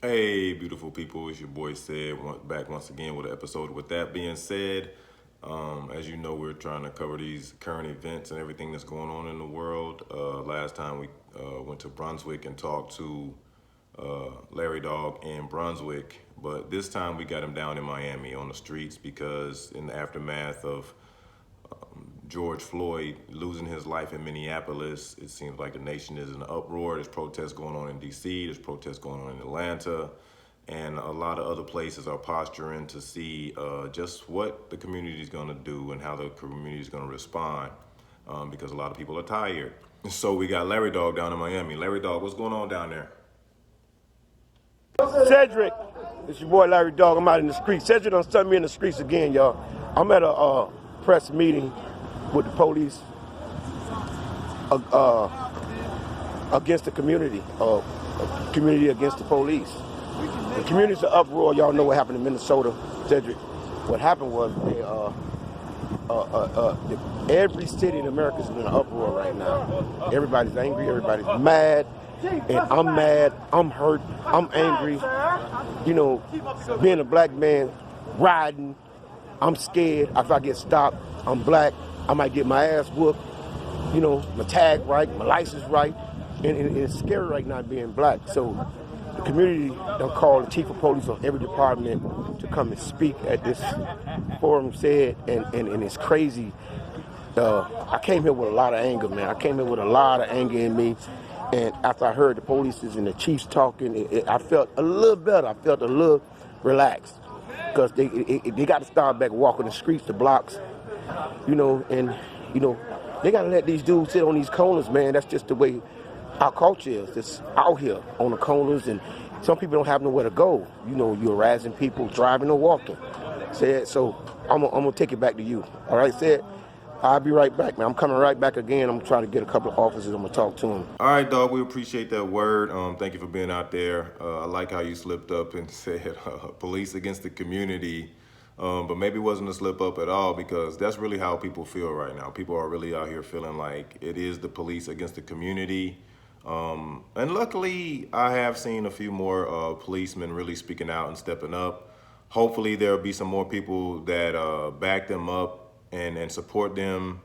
Hey, beautiful people, it's your boy Sid, back once again with an episode. With that being said, as you know, we're trying to cover these current events and everything that's going on in the world. Last time we went to Brunswick and talked to Larry Dogg in Brunswick, but this time we got him down in Miami on the streets because in the aftermath of George Floyd losing his life in Minneapolis, it seems like the nation is in an uproar. There's protests going on in DC, there's protests going on in Atlanta, and a lot of other places are posturing to see just what the community is going to do and how the community is going to respond because a lot of people are tired. So we got Larry Dogg down in Miami. Larry Dogg, what's going on down there? Cedric, it's your boy Larry Dogg. I'm out in the streets. Cedric done sent me in the streets again, y'all. I'm at a press meeting with the police against the community, community against the police. The community's an uproar. Y'all know what happened in Minnesota, Cedric. What happened was every city in America is in an uproar right now. Everybody's angry, everybody's mad, and I'm mad, I'm hurt, I'm angry. You know, being a black man, riding, I'm scared. If I get stopped, I'm black, I might get my ass whooped. You know, my tag right, my license right, and it's scary right now being black. So the community done called the chief of police on every department to come and speak at this forum said, and it's crazy. I came here with a lot of anger, man. I came here with a lot of anger in me, and after I heard the police and the chiefs talking, I felt a little better. I felt a little relaxed because they got to start back walking the streets, the blocks, you know, and you know they got to let these dudes sit on these corners, man. That's just the way our culture is. It's out here on the corners, and some people don't have nowhere to go. You know, you're harassing people driving or walking. Said, so I'm gonna take it back to you. All right, Said. I'll be right back, man. I'm coming right back again. I'm trying to get a couple of officers. I'm gonna talk to them. All right, Dog, we appreciate that word. Thank you for being out there. I like how you slipped up and said police against the community, but maybe it wasn't a slip up at all because that's really how people feel right now. People are really out here feeling like it is the police against the community. And luckily, I have seen a few more policemen really speaking out and stepping up. Hopefully, there'll be some more people that back them up and support them,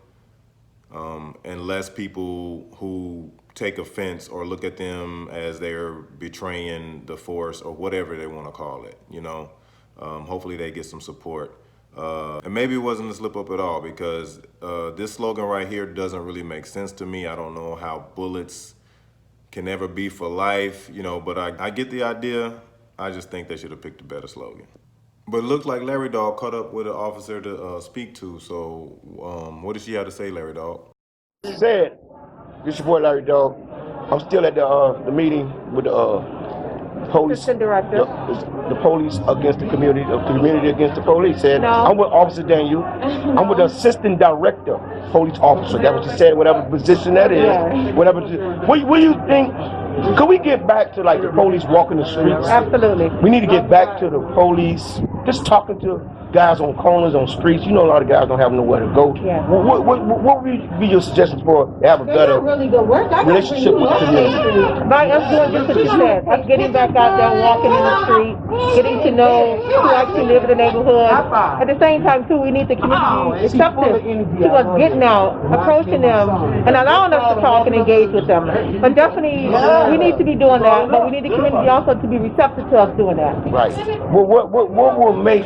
and less people who take offense or look at them as they're betraying the force or whatever they want to call it, you know. Hopefully they get some support. And maybe it wasn't a slip up at all because this slogan right here doesn't really make sense to me. I don't know how bullets can never be for life, you know, but I get the idea. I just think they should have picked a better slogan. But it looked like Larry Dogg caught up with an officer to speak to. So what did she have to say, Larry Dogg? Said, this your boy Larry Dogg. I'm still at the meeting with the police. Assistant director. The police against the community against the police. Said, No. I'm with Officer Daniel. I'm with the assistant director, police officer. That's what she said, whatever position that is. Yeah. Whatever. What do you think? Could we get back to like the police walking the streets? Absolutely. We need to get back to the police, just talking to guys on corners, on streets. You know a lot of guys don't have nowhere to go. Yeah. What would be your suggestions for to have a better relationship with the community? By us doing just what you said, us getting back out there, walking in the street, getting to know who actually live in the neighborhood. At the same time, too, we need the community receptive to us getting out, approaching them, and allowing us to talk and engage with them. But definitely, we need to be doing that, but we need the community also to be receptive to us doing that. Right. Well, what will make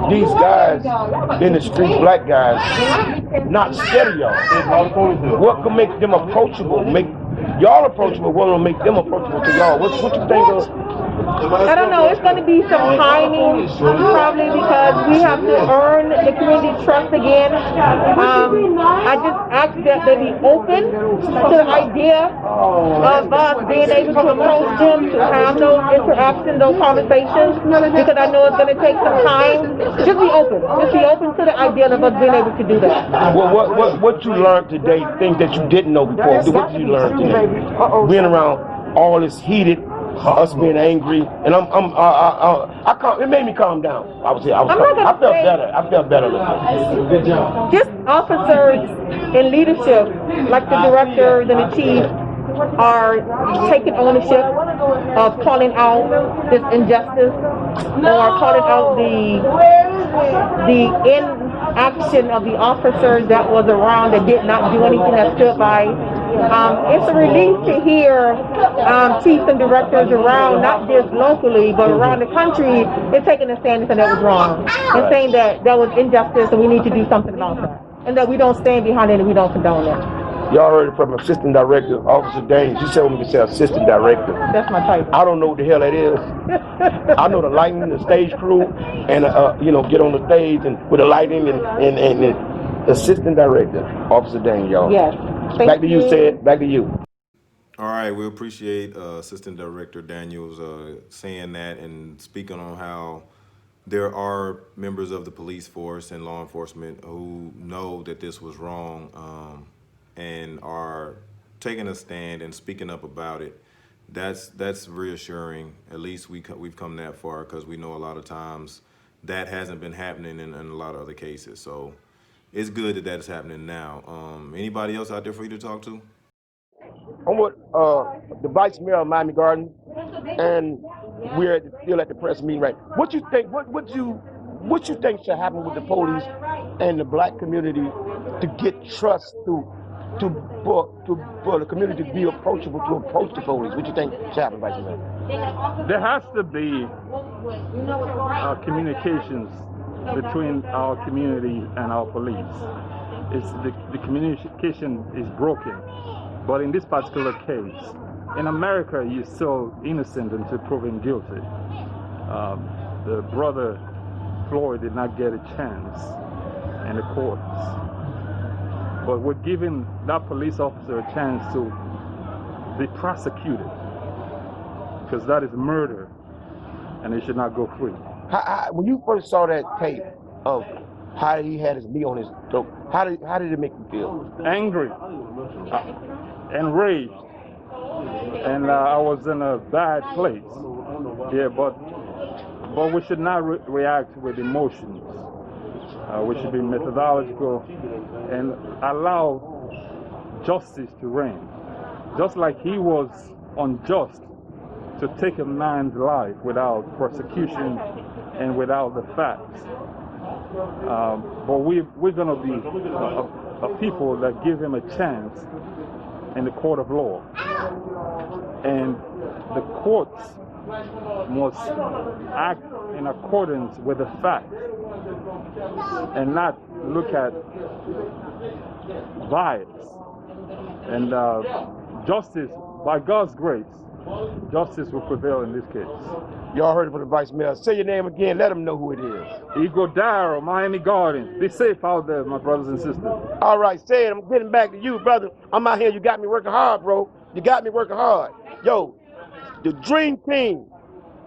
these guys in the street, black guys, not scared of y'all? What can make them approachable? Make y'all approachable? What will make them approachable to y'all? What you think of? I don't know. It's going to be some timing, probably because we have to earn the community trust again. I just ask that they be open to the idea of us being able to approach them, to have those interactions, those conversations, because I know it's going to take some time. Just be open. Just be open to the idea of us being able to do that. Well, what you learned today, things that you didn't know before, what did you learn today? Being around all this heated, us being angry, and it made me calm down. I felt better. Good job. Just officers in leadership, like the directors and the chief, are taking ownership of calling out this injustice or calling out the inaction of the officers that was around that did not do anything, that stood by. It's a relief to hear chiefs and directors around, not just locally, but around the country, they're taking a stand and saying that was wrong, and saying that that was injustice and we need to do something about that, and that we don't stand behind it and we don't condone it. Y'all heard it from Assistant Director, Officer Dane. She said when we can say Assistant Director. That's my title. I don't know what the hell that is. I know the lighting, the stage crew, and get on the stage and with the lighting and Assistant Director, Officer Dane, y'all. Yes. Back to you, Sid. Back to you. All right, we appreciate Assistant Director Daniels saying that and speaking on how there are members of the police force and law enforcement who know that this was wrong and are taking a stand and speaking up about it. That's reassuring. At least we've come that far, because we know a lot of times that hasn't been happening in a lot of other cases. So it's good that is happening now. Anybody else out there for you to talk to? I'm with the Vice Mayor of Miami Garden, and we're still at the press meeting, right? What you think? What you think should happen with the police and the black community to get trust for the community to be approachable, to approach the police? What you think should happen, Vice Mayor? There has to be communications between our community and our police. The communication is broken. But in this particular case, in America, you're so innocent until proven guilty. The brother Floyd did not get a chance in the courts. But we're giving that police officer a chance to be prosecuted, because that is murder, and he should not go free. When you first saw that tape of how he had his knee on his throat, how did it make you feel? Angry. Enraged, and I was in a bad place. Yeah, but we should not react with emotions. We should be methodological and allow justice to reign. Just like he was unjust to take a man's life without prosecution and without the facts. But we're going to be a people that give him a chance in the court of law, and the courts must act in accordance with the facts and not look at bias. And justice, by God's grace, justice will prevail in this case. Y'all heard it from the Vice Mayor. Say your name again. Let them know who it is. Ego Darrow, Miami Gardens. Be safe out there, my brothers and sisters. All right, say it. I'm getting back to you, brother. I'm out here. You got me working hard, bro. You got me working hard. Yo, the Dream Team,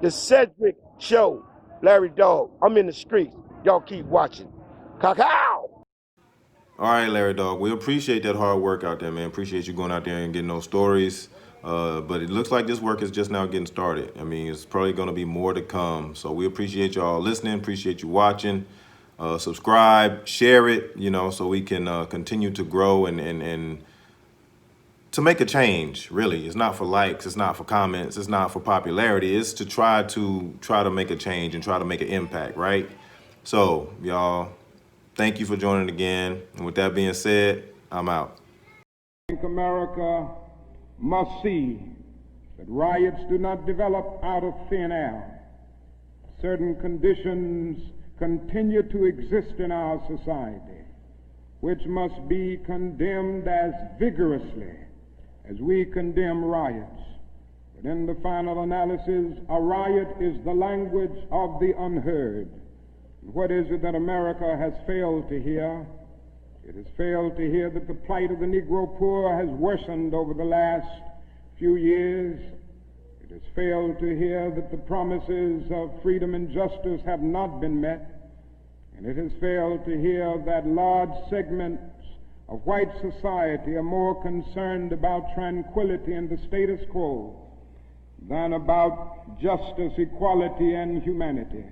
the Cedric Show, Larry Dogg. I'm in the streets. Y'all keep watching. Cacao! All right, Larry Dogg, we appreciate that hard work out there, man. Appreciate you going out there and getting those stories. But it looks like this work is just now getting started. I mean, it's probably going to be more to come. So we appreciate y'all listening. Appreciate you watching. Subscribe, share it, so we can continue to grow and to make a change. Really, it's not for likes, it's not for comments, it's not for popularity. It's to try to make a change and try to make an impact, right? So, y'all, thank you for joining again. And with that being said, I'm out. I think America must see that riots do not develop out of thin air. Certain conditions continue to exist in our society, which must be condemned as vigorously as we condemn riots. But in the final analysis, a riot is the language of the unheard. What is it that America has failed to hear? It has failed to hear that the plight of the Negro poor has worsened over the last few years. It has failed to hear that the promises of freedom and justice have not been met. And it has failed to hear that large segments of white society are more concerned about tranquility and the status quo than about justice, equality, and humanity.